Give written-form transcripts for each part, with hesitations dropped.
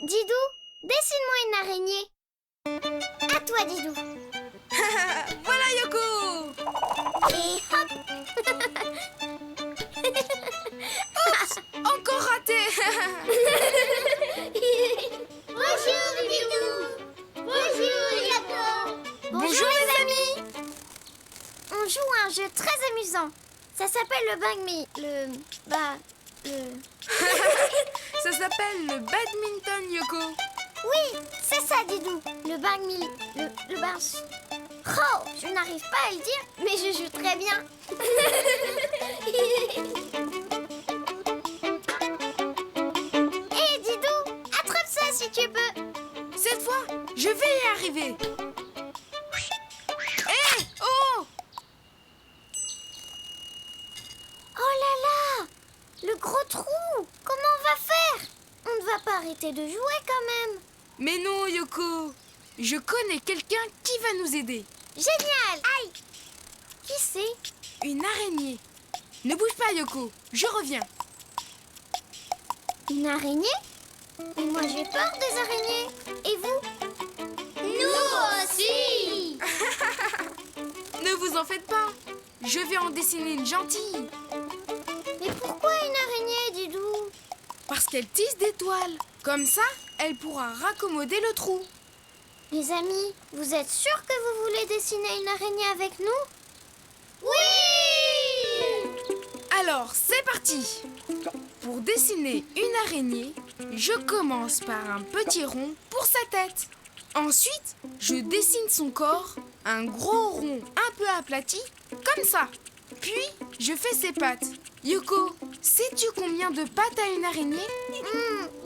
Didou, dessine-moi une araignée. À toi, Didou. Voilà, Yoko! Et hop. Oups! Encore raté! Bonjour, Didou. Bonjour, Yoko. Bonjour, les amis! On joue à un jeu très amusant. Ça s'appelle le bang me... Ça s'appelle le badminton, Yoko. Oui, c'est ça, Didou. Le bang me... Le bang... Oh, je n'arrive pas à le dire, mais je joue très bien. Hé, Didou, attrape ça si tu peux. Cette fois, je vais y arriver. Hé! Oh! Oh là là, le gros trou. Comment on va faire? On ne va pas arrêter de jouer quand même. Mais non, Yoko. Je connais quelqu'un qui va nous aider. Génial. Aïe. Qui c'est? Une araignée. Ne bouge pas, Yoko. Je reviens. Une araignée? Mais moi j'ai peur des araignées. Et vous? Nous aussi. Ne vous en faites pas. Je vais en dessiner une gentille. Mais pourquoi une araignée, Didou? Parce qu'elle tisse des toiles. Comme ça, elle pourra raccommoder le trou. Les amis, vous êtes sûrs que vous voulez dessiner une araignée avec nous? Oui! Alors, c'est parti. Pour dessiner une araignée, je commence par un petit rond pour sa tête. Ensuite, je dessine son corps, un gros rond un peu aplati, comme ça. Puis, je fais ses pattes. Yoko, sais-tu combien de pattes a une araignée?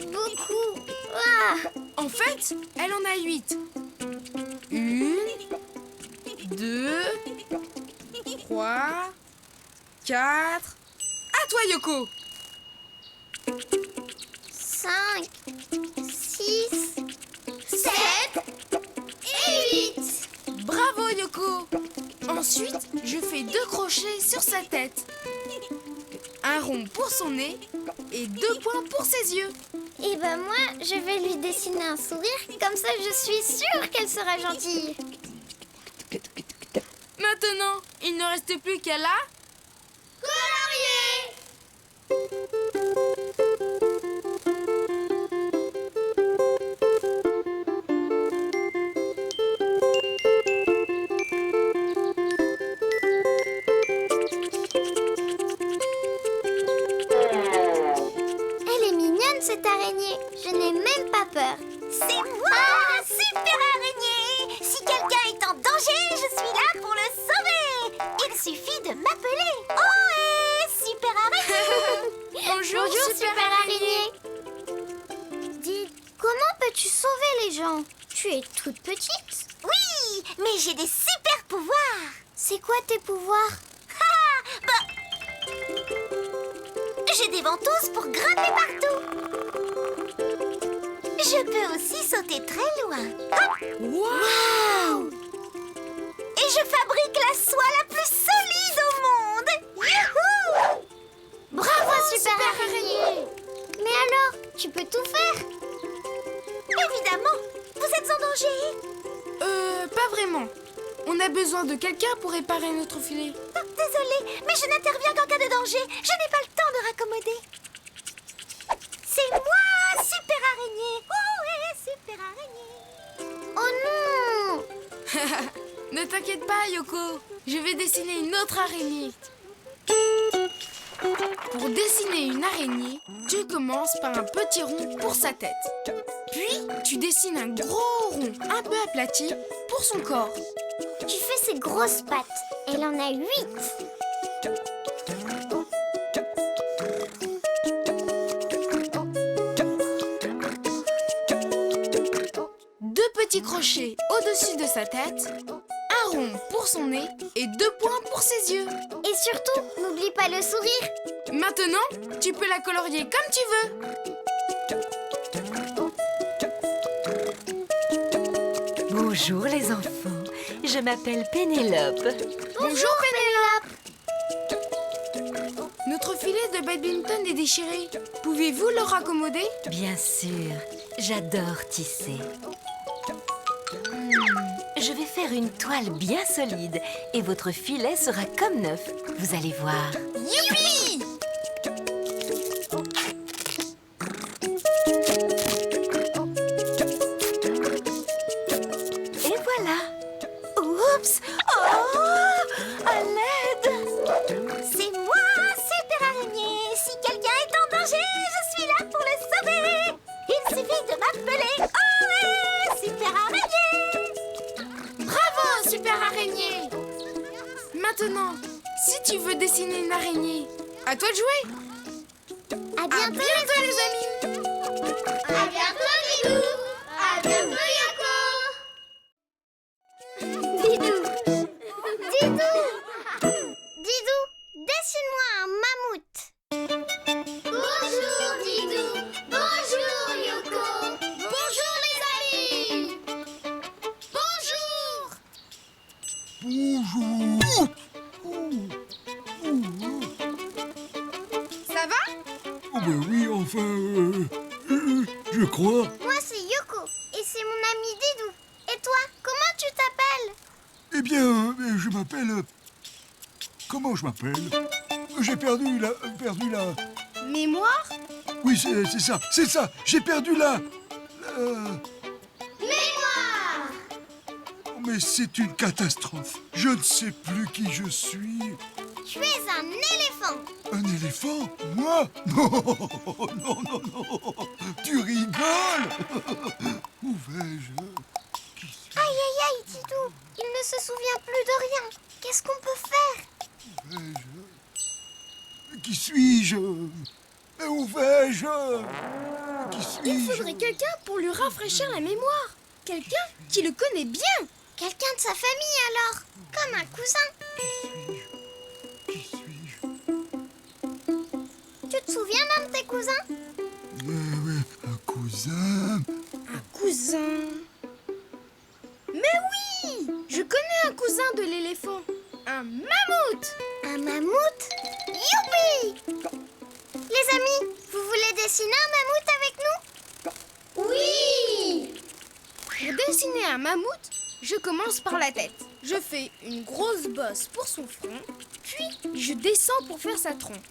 Beaucoup. Ah! En fait, elle en a 8. 1, 2, 3, 4... À toi, Yoko! 5, 6, 7 et 8. Bravo, Yoko! Ensuite, je fais 2 crochets sur sa tête. Un rond pour son nez et 2 points pour ses yeux. Et ben moi, je vais lui dessiner un sourire, comme ça je suis sûre qu'elle sera gentille. Maintenant, il ne reste plus qu'à la... Colorier! Elle est mignonne cette araignée, je n'ai même pas peur. C'est moi, super araignée! Si quelqu'un est en danger, je suis là pour le sauver! Il suffit de m'appeler! Ohé, super araignée! Bonjour, super araignée. Dis, comment peux-tu sauver les gens? Tu es toute petite. Oui, mais j'ai des super pouvoirs! C'est quoi tes pouvoirs? J'ai des ventouses pour grimper partout! Je peux aussi sauter très loin! Hop! Waouh! Et je fabrique la soie la plus solide au monde! Youhou! Bravo, super araignée! Mais alors, tu peux tout faire? Évidemment! Vous êtes en danger? Pas vraiment. On a besoin de quelqu'un pour réparer notre filet. Oh, désolée, mais je n'interviens qu'en cas de danger. Je n'ai pas le temps de raccommoder. C'est moi, super araignée! Oh ouais, super araignée! Oh non! Ne t'inquiète pas, Yoko. Je vais dessiner une autre araignée. Pour dessiner une araignée, tu commences par un petit rond pour sa tête. Puis, tu dessines un gros rond un peu aplati pour son corps. Tu fais ses grosses pattes. Elle en a 8. Deux petits crochets au-dessus de sa tête, un rond pour son nez et 2 points pour ses yeux. Et surtout, n'oublie pas le sourire. Maintenant, tu peux la colorier comme tu veux. Bonjour les enfants, je m'appelle Pénélope. Bonjour Pénélope. Notre filet de badminton est déchiré. Pouvez-vous le raccommoder? Bien sûr, j'adore tisser. Je vais faire une toile bien solide et votre filet sera comme neuf. Vous allez voir. Youpi! Et voilà. Oups! Oh! À l'aide! C'est moi, Super Araignée. Si quelqu'un est en danger, je suis là pour le sauver. Il suffit de m'appeler. Ohé, Super Araignée. Bravo, Super Araignée! Maintenant, si tu veux dessiner une araignée, à toi de jouer! À À bientôt, bientôt les amis! À bientôt, Didou. À bientôt, Yoko. Didou. Didou. Didou, dessine-moi un mammouth. Bonjour, Didou. Bonjour, Yoko. Bonjour, les amis. Bonjour. Ça va? Oh ben oui, enfin, je crois. Moi, c'est Yoko. Et c'est mon ami Didou. Et toi, comment tu t'appelles? Eh bien, je m'appelle... Comment je m'appelle? J'ai perdu la... Mémoire? Oui, c'est ça, j'ai perdu la... Mémoire. Mais c'est une catastrophe. Je ne sais plus qui je suis. Tu es un éléphant. Un éléphant? Moi? Non, non, non, non. Tu rigoles? Où vais-je? Qui suis-je? Aïe, aïe, aïe, Didou. Il ne se souvient plus de rien. Qu'est-ce qu'on peut faire? Qui suis-je? Où vais-je? Qui Il suis-je? faudrait quelqu'un pour lui rafraîchir la mémoire. Quelqu'un qui le connaît bien. Quelqu'un de sa famille alors. Comme un cousin. Qui suis-je? Tu te souviens d'un de tes cousins? Oui, un cousin. Un cousin. Mais oui! Je connais un cousin de l'éléphant. Un mammouth. Un mammouth? Youpi! Les amis, vous voulez dessiner un mammouth avec nous? Oui! Pour dessiner un mammouth, je commence par la tête. Je fais une grosse bosse pour son front, puis je descends pour faire sa trompe.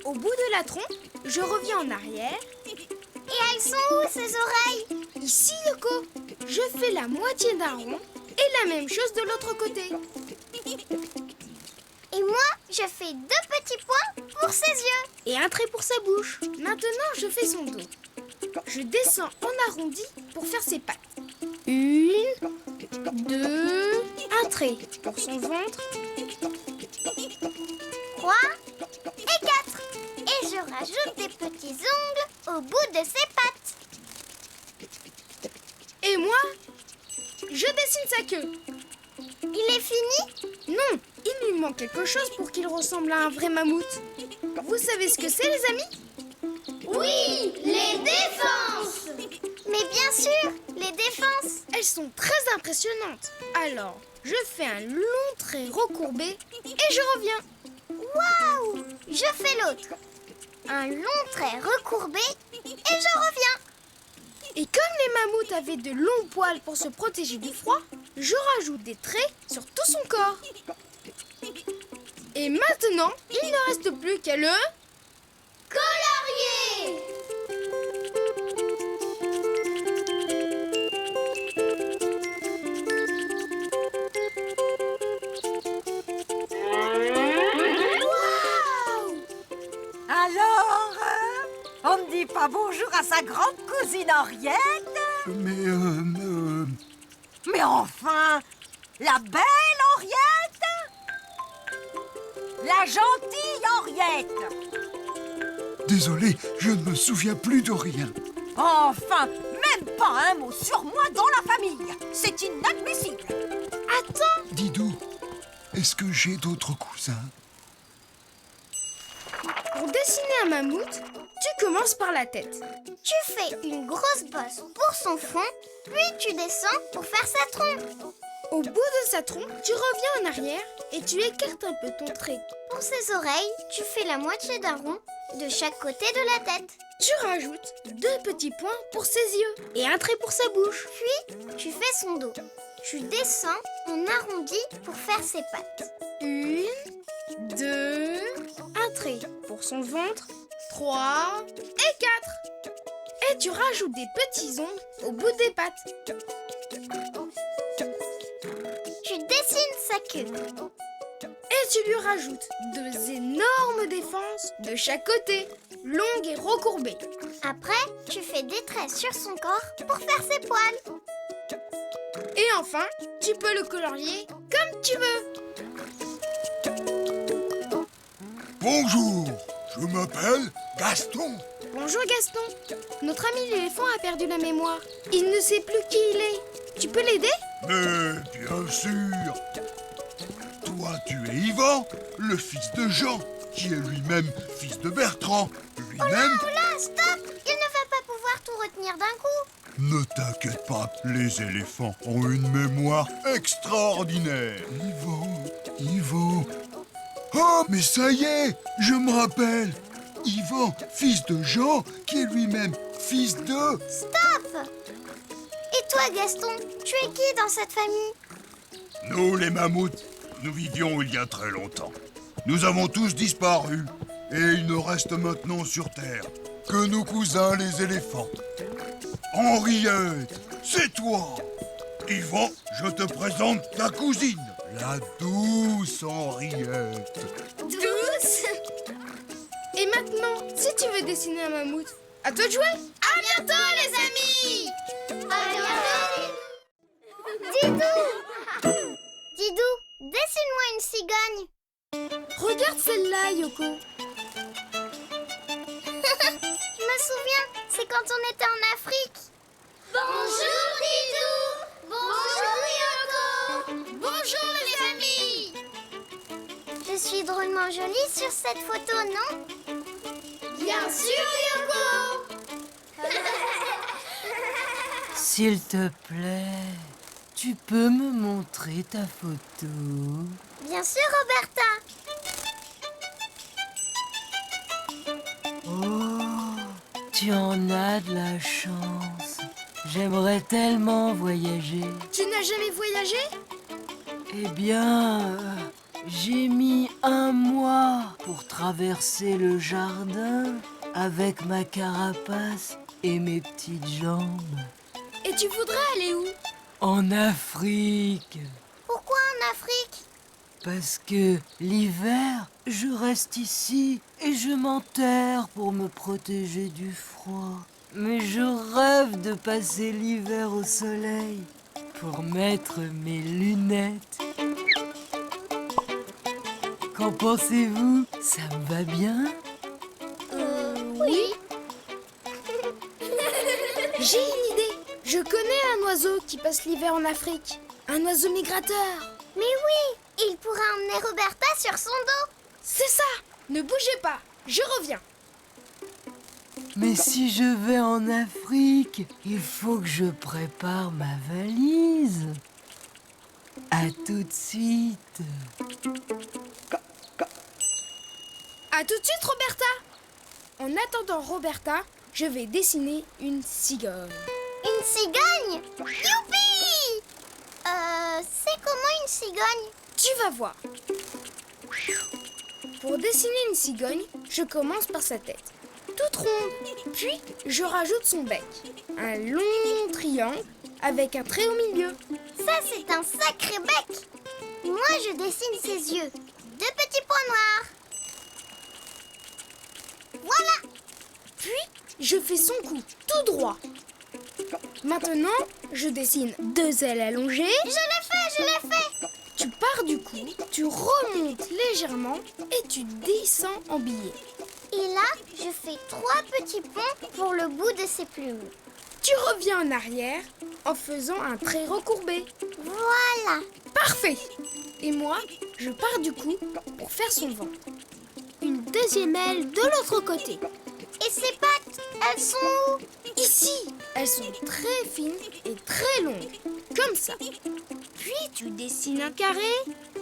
Au bout de la trompe, je reviens en arrière. Et elles sont où ces oreilles? Ici, Yoko, je fais la moitié d'un rond et la même chose de l'autre côté. Et moi, je fais 2 petits points pour ses yeux. Et un trait pour sa bouche. Maintenant, je fais son dos. Je descends en arrondi pour faire ses pattes. 1, 2, un trait pour son ventre. 3 et 4. Et je rajoute des petits ongles au bout de ses pattes. Et moi, je dessine sa queue. Il est fini? Non, il lui manque quelque chose pour qu'il ressemble à un vrai mammouth. Vous savez ce que c'est, les amis? Oui, les défenses. Mais bien sûr, les défenses. Elles sont très impressionnantes. Alors, je fais un long trait recourbé et je reviens. Waouh! Je fais l'autre. Un long trait recourbé et je reviens. Et comme les mammouths avaient de longs poils pour se protéger du froid, je rajoute des traits sur tout son corps. Et maintenant, il ne reste plus qu'à le... Colorier! Waouh! Alors, on ne dit pas bonjour à sa grande cousine Henriette? Mais enfin, la belle Henriette? La gentille Henriette? Désolé, je ne me souviens plus de rien. Enfin, même pas un mot sur moi dans la famille. C'est inadmissible. Attends, Didou, est-ce que j'ai d'autres cousins? pour dessiner un mammouth, tu commences par la tête. Tu fais une grosse bosse pour son front, puis tu descends pour faire sa trompe. Au bout de sa trompe, tu reviens en arrière et tu écartes un peu ton trait. Pour ses oreilles, tu fais la moitié d'un rond de chaque côté de la tête. Tu rajoutes 2 petits points pour ses yeux et un trait pour sa bouche. Puis, tu fais son dos. Tu descends en arrondi pour faire ses pattes. 1, 2, un trait pour son ventre, 3 et 4. Et tu rajoutes des petits ongles au bout des pattes. Tu dessines sa queue. Et tu lui rajoutes 2 énormes défenses de chaque côté, longues et recourbées. Après, tu fais des traits sur son corps pour faire ses poils. Et enfin, tu peux le colorier comme tu veux. Bonjour, je m'appelle Gaston. Bonjour Gaston. Notre ami l'éléphant a perdu la mémoire. Il ne sait plus qui il est. Tu peux l'aider? Mais bien sûr. Toi, tu es Yvan, le fils de Jean, qui est lui-même fils de Bertrand. Lui-même... Oula, stop! Il ne va pas pouvoir tout retenir d'un coup. Ne t'inquiète pas, les éléphants ont une mémoire extraordinaire. Yvan... Oh, mais ça y est, je me rappelle. Yvan, fils de Jean, qui est lui-même fils de... Stop! Et toi, Gaston, tu es qui dans cette famille? Nous, les mammouths, nous vivions il y a très longtemps. Nous avons tous disparu, et il ne reste maintenant sur Terre que nos cousins les éléphants. Henriette, c'est toi! Yvan, je te présente ta cousine, la douce Henriette. Douce. Et maintenant, si tu veux dessiner un mammouth, à toi de jouer. À bientôt les amis. Didou! Didou, dessine-moi une cigogne. Regarde celle-là, Yoko. Je me souviens, c'est quand on était en Afrique. Bonjour, Didou! Bonjour, Yoko! Bonjour les amis. Je suis drôlement jolie sur cette photo, non? Bien sûr, Yoko. S'il te plaît, tu peux me montrer ta photo? Bien sûr, Roberta. Oh, tu en as de la chance. J'aimerais tellement voyager. Tu n'as jamais voyagé? Eh bien, j'ai mis 1 mois pour traverser le jardin avec ma carapace et mes petites jambes. Et tu voudrais aller où? En Afrique. Pourquoi en Afrique? Parce que l'hiver, je reste ici et je m'enterre pour me protéger du froid. Mais je rêve de passer l'hiver au soleil pour mettre mes lunettes. Qu'en pensez-vous? Ça me va bien? Oui. J'ai une idée. Je connais un oiseau qui passe l'hiver en Afrique. Un oiseau migrateur. Mais oui, il pourra emmener Roberta sur son dos. C'est ça. Ne bougez pas. Je reviens. Mais si je vais en Afrique, il faut que je prépare ma valise. À tout de suite. À tout de suite, Roberta. En attendant Roberta, je vais dessiner une cigogne. Une cigogne? Youpi! C'est comment une cigogne? Tu vas voir. Pour dessiner une cigogne, je commence par sa tête, toute ronde. Puis, je rajoute son bec, un long triangle avec un trait au milieu. Ça, c'est un sacré bec. Moi, je dessine ses yeux. 2 petits points noirs. Voilà. Puis, je fais son cou tout droit. Maintenant, je dessine 2 ailes allongées. Je l'ai fait. Tu pars du cou, tu remontes légèrement et tu descends en biais. Et là, je fais 3 petits ponts pour le bout de ses plumes. Tu reviens en arrière en faisant un trait recourbé. Voilà. Parfait. Et moi, je pars du cou pour faire son ventre. Une 2e aile de l'autre côté. Et ses pattes, elles sont où? Ici, elles sont très fines et très longues, comme ça. Puis tu dessines un carré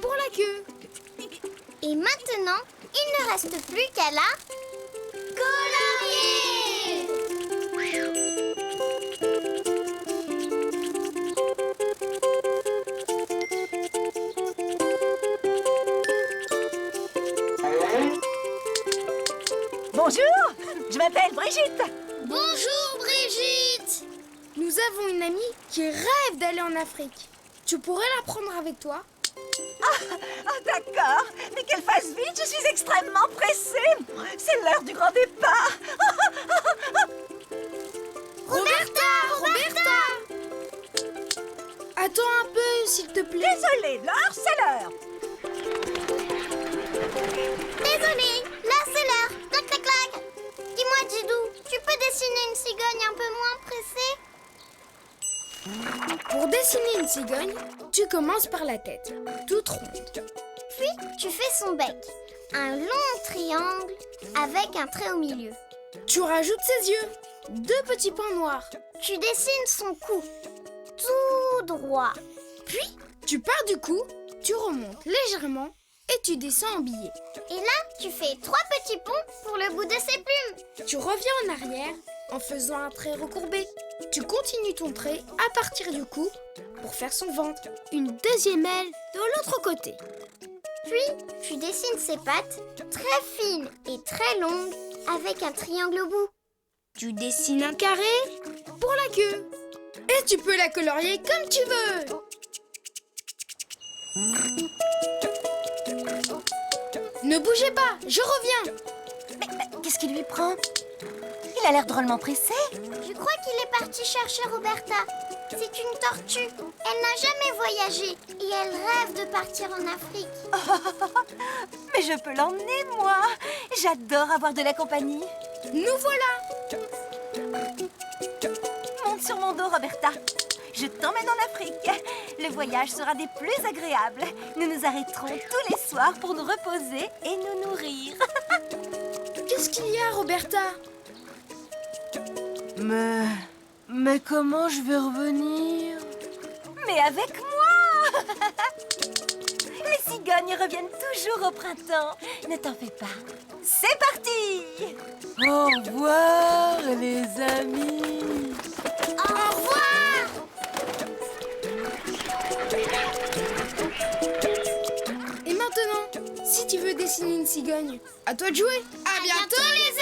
pour la queue. Et maintenant, il ne reste plus qu'à la colorier. Bonjour, je m'appelle Brigitte. Bonjour Brigitte. Nous avons une amie qui rêve d'aller en Afrique. Tu pourrais la prendre avec toi? Ah d'accord, mais qu'elle fasse vite, je suis extrêmement pressée. C'est l'heure du grand départ. Roberta! Attends un peu, s'il te plaît. Désolée, Laure, c'est l'heure. Désolée, là c'est l'heure. Clac, clac, clac. Dis-moi, Didou, tu peux dessiner une cigogne un peu moins pressée? Pour dessiner une cigogne, tu commences par la tête, toute ronde. Puis, tu fais son bec. Un long triangle avec un trait au milieu. Tu rajoutes ses yeux, 2 petits points noirs. Tu dessines son cou. Tout droit. Puis, tu pars du cou, tu remontes légèrement et tu descends en billet. Et là, tu fais 3 petits ponts pour le bout de ses plumes. Tu reviens en arrière en faisant un trait recourbé. Tu continues ton trait à partir du cou pour faire son ventre. Une deuxième aile de l'autre côté. Puis, tu dessines ses pattes très fines et très longues avec un triangle au bout. Tu dessines un carré pour la queue. Et tu peux la colorier comme tu veux. Ne bougez pas, je reviens. Qu'est-ce qui lui prend? Il a l'air drôlement pressé. Je crois qu'il est parti chercher Roberta. C'est une tortue. Elle n'a jamais voyagé et elle rêve de partir en Afrique. Mais je peux l'emmener, moi. J'adore avoir de la compagnie. Nous voilà. Monte sur mon dos, Roberta. Je t'emmène en Afrique. Le voyage sera des plus agréables. Nous nous arrêterons tous les soirs pour nous reposer et nous nourrir. Qu'est-ce qu'il y a, Roberta? Mais comment je vais revenir? Mais avec moi. Les cigognes reviennent toujours au printemps. Ne t'en fais pas. C'est parti. Au revoir, les amis. Au revoir! Et maintenant, si tu veux dessiner une cigogne, à toi de jouer. À bientôt les